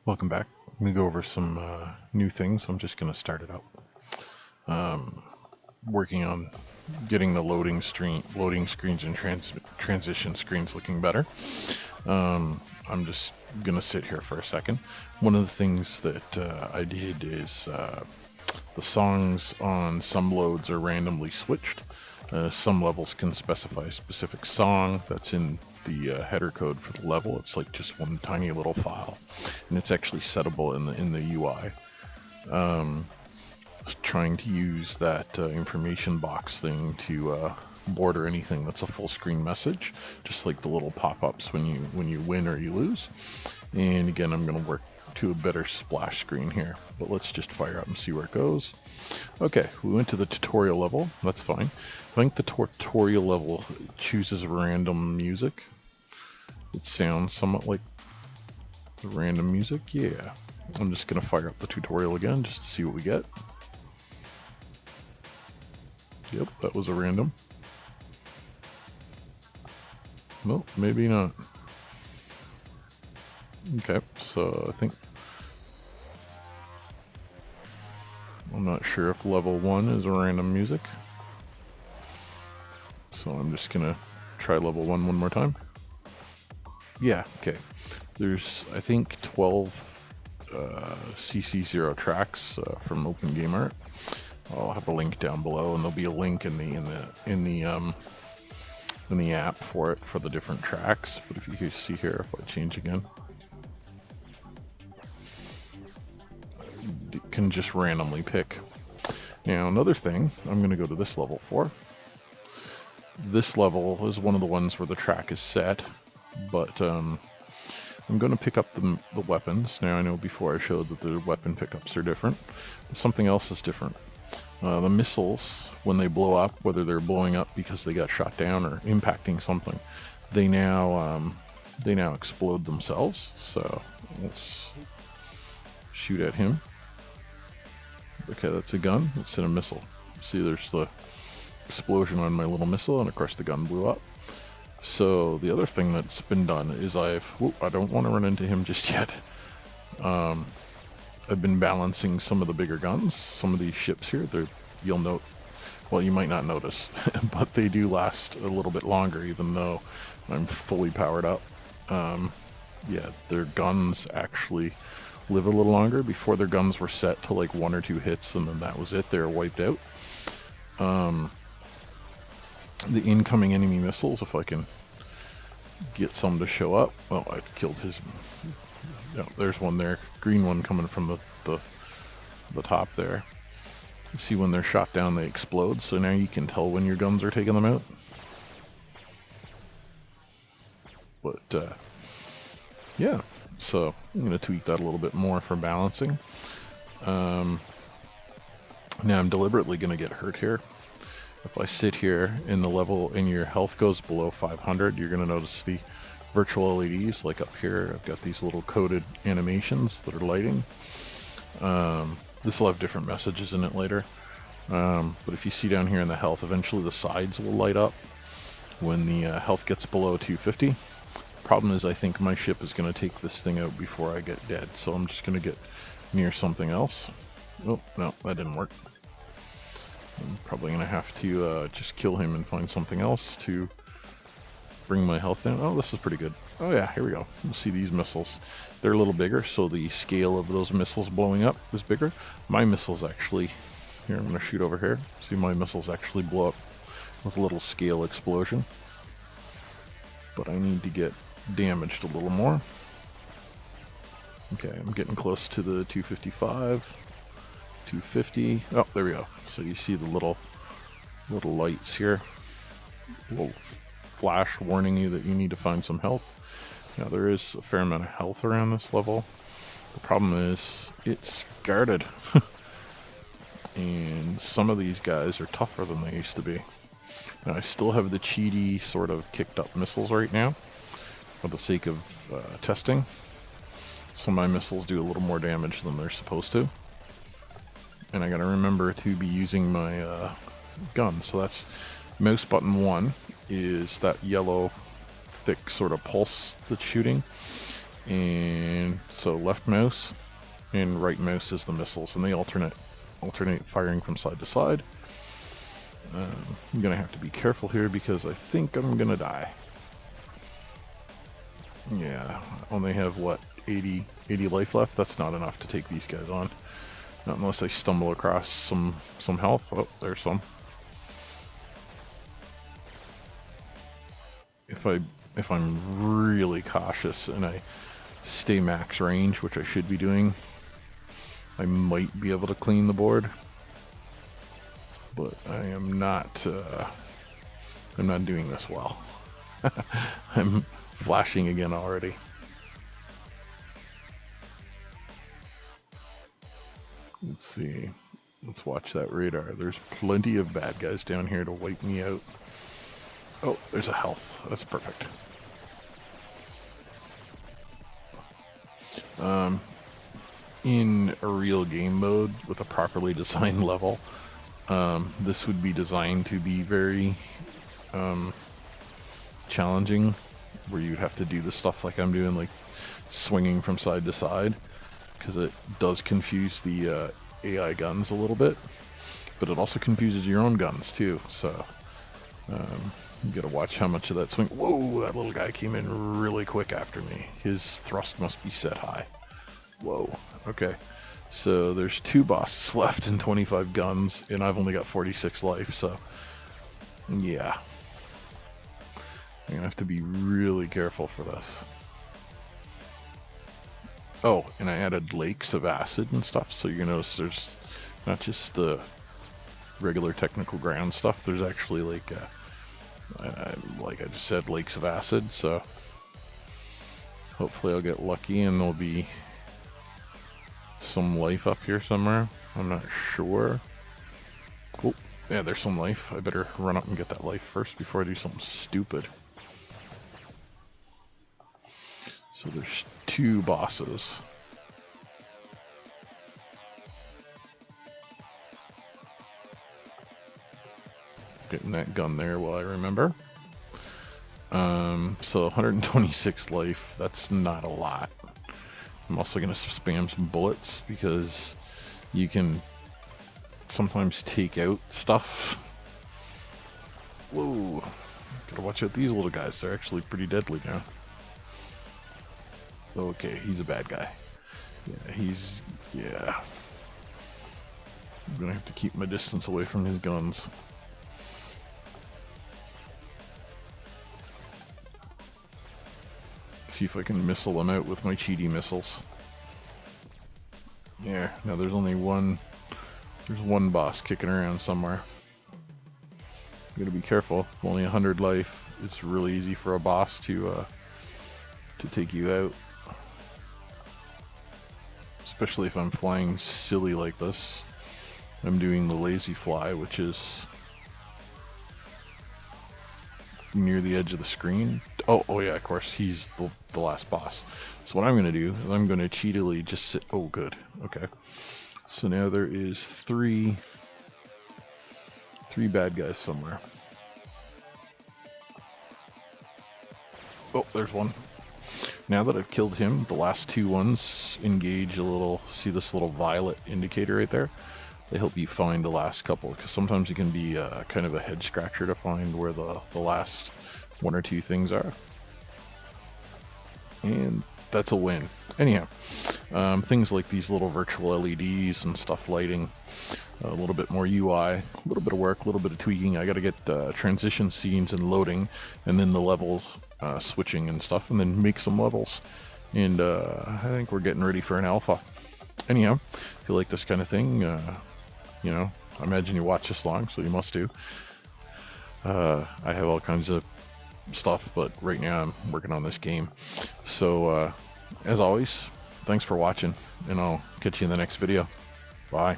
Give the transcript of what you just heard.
Welcome back. Let me go over some new things. I'm just going to start it up. Working on getting the loading screens and transition screens looking better. I'm just going to sit here for a second. One of the things that I did is the songs on some loads are randomly switched. Some levels can specify a specific song that's in the header code for the level. It's like just one tiny little file, and it's actually settable in the UI. Trying to use that information box thing to border anything that's a full screen message, just like the little pop-ups when you win or you lose. And again, I'm going to work to a better splash screen here, but let's just fire up and see where it goes. Okay, we went to the tutorial level. That's fine. I think the tutorial level chooses random music. It sounds somewhat like random music. Yeah, I'm just going to fire up the tutorial again just to see what we get. Yep, that was a random. Nope, maybe not. Okay, so I think I'm not sure if level 1 is a random music. So I'm just gonna try level 1 more time. Yeah, okay. There's, I think, 12 CC0 tracks from OpenGameArt. I'll have a link down below, and there'll be a link in the app for it for the different tracks. But if you can see here, if I change again, you can just randomly pick. Now another thing, I'm going to go to this level for. This level is one of the ones where the track is set, but I'm going to pick up the weapons. Now I know before I showed that the weapon pickups are different, but something else is different. The missiles, when they blow up, whether they're blowing up because they got shot down or impacting something, they now explode themselves. So let's shoot at him. Okay, that's a gun. It's in a missile. See, there's the explosion on my little missile, and of course the gun blew up. So the other thing that's been done is I don't want to run into him just yet. I've been balancing some of the bigger guns. Some of these ships here, you'll note, well, you might not notice, but they do last a little bit longer, even though I'm fully powered up. Yeah, their guns actually live a little longer. Before, their guns were set to like 1 or 2 hits, and then that was it. They were wiped out. The incoming enemy missiles, if I can get some to show up. Oh, I killed his. No, there's one there, green one coming from the top there. You see when they're shot down, they explode. So now you can tell when your guns are taking them out. But yeah, so I'm going to tweak that a little bit more for balancing. Now I'm deliberately going to get hurt here. If I sit here in the level and your health goes below 500, you're going to notice the virtual LEDs. Like up here, I've got these little coded animations that are lighting. This will have different messages in it later. But if you see down here in the health, eventually the sides will light up when the health gets below 250. Problem is, I think my ship is going to take this thing out before I get dead, so I'm just going to get near something else. Oh, no, that didn't work. I'm probably going to have to just kill him and find something else to bring my health down. Oh, this is pretty good. Oh yeah, here we go. You see these missiles. They're a little bigger, so the scale of those missiles blowing up is bigger. My missiles actually, here, I'm going to shoot over here. See, my missiles actually blow up with a little scale explosion. But I need to get damaged a little more. Okay, I'm getting close to the 255, 250. Oh, there we go. So you see the little lights here. Little flash warning you that you need to find some health. Now there is a fair amount of health around this level. The problem is it's guarded. And some of these guys are tougher than they used to be. Now I still have the cheaty sort of kicked up missiles right now for the sake of testing. So my missiles do a little more damage than they're supposed to. And I gotta remember to be using my gun. So that's mouse button 1 is that yellow thick sort of pulse that's shooting. And so left mouse and right mouse is the missiles, and they alternate firing from side to side. I'm gonna have to be careful here because I think I'm gonna die. Yeah, only have what, 80 life left. That's not enough to take these guys on, not unless I stumble across some health. Oh, there's some. If I'm really cautious and I stay max range, which I should be doing, I might be able to clean the board. But I am not. I'm not doing this well. I'm flashing again already. Let's see. Let's watch that radar. There's plenty of bad guys down here to wipe me out. Oh, there's a health. That's perfect. In a real game mode with a properly designed level, this would be designed to be very challenging, where you'd have to do the stuff like I'm doing, like swinging from side to side, because it does confuse the AI guns a little bit, but it also confuses your own guns too, so you gotta watch how much of that swing. Whoa, that little guy came in really quick after me. His thrust must be set high. Whoa, okay. So there's 2 bosses left and 25 guns, and I've only got 46 life, so yeah. I'm gonna have to be really careful for this. Oh, and I added lakes of acid and stuff, so you're gonna notice there's not just the regular technical ground stuff, there's actually like I just said, lakes of acid, so hopefully I'll get lucky and there'll be some life up here somewhere. I'm not sure. Oh, yeah, there's some life. I better run up and get that life first before I do something stupid. So there's 2 bosses. Getting that gun there while I remember. So 126 life, that's not a lot. I'm also going to spam some bullets because you can sometimes take out stuff. Whoa, gotta watch out these little guys, they're actually pretty deadly now. Okay, he's a bad guy. Yeah. I'm gonna have to keep my distance away from his guns. See if I can missile them out with my cheaty missiles. Yeah, now there's only one boss kicking around somewhere. You gotta be careful. Only 100 life. It's really easy for a boss to take you out. Especially if I'm flying silly like this. I'm doing the lazy fly, which is near the edge of the screen. Oh yeah, of course, he's the last boss. So what I'm going to do is I'm going to cheatily just sit. Oh, good. Okay. So now there is three bad guys somewhere. Oh, there's one. Now that I've killed him, the last 2 ones engage a little. See this little violet indicator right there? They help you find the last couple, because sometimes it can be kind of a head scratcher to find where the last 1 or 2 things are. And that's a win. Anyhow, things like these little virtual LEDs and stuff lighting, a little bit more UI, a little bit of work, a little bit of tweaking. I got to get transition scenes and loading, and then the levels switching and stuff, and then make some levels. And I think we're getting ready for an alpha. Anyhow, if you like this kind of thing, you know, I imagine you watch this long, so you must do. I have all kinds of stuff, but right now I'm working on this game. So as always, thanks for watching, and I'll catch you in the next video. Bye.